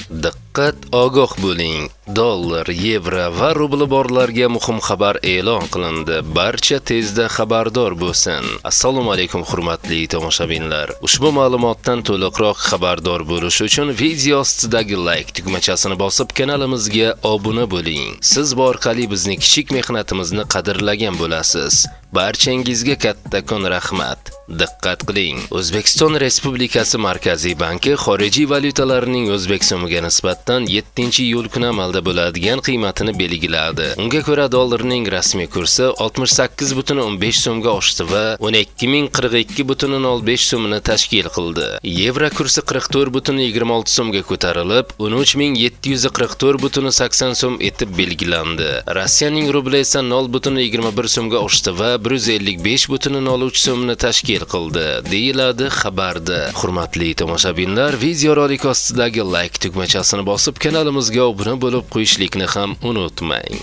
Diqqat, ogoh bo'ling. Dollar, yevro va rubl borlarga muhim xabar e'lon qilindi. Barcha tezda xabardor bo'lsin. Assalomu alaykum hurmatli tomoshabinlar. Ushbu ma'lumotdan to'liqroq xabardor bo'lish uchun video ostidagi like tugmachasini bosib kanalimizga obuna bo'ling. Siz bu orqali bizning kichik mehnatimizni qadrlagan bo'lasiz. Barchangizga kattakon rahmat. Diqqat qiling. O'zbekiston Respublikasi Markaziy banki xorijiy valyutalarning O'zbek so'miga nisbatan 7-iyul kuni amalda bo'ladigan qiymatini belgiladi. Unga ko'ra dollarning rasmiy kursi 68,15 so'mga oshdi va 12042,05 so'mni tashkil qildi. Yevro kursi 44,26 so'mga ko'tarilib, 13744,80 so'm etib belgilandi. Rossiyaning rubli esa 0,21 so'mga oshdi va 155,03 so'mni tashkil qildi, deyiladi xabarda. Hurmatli tomoshabinlar, videorolik ostidagi like tugmachasini bosib kanalimizga obuna bo'lib qo'yishlikni ham unutmang.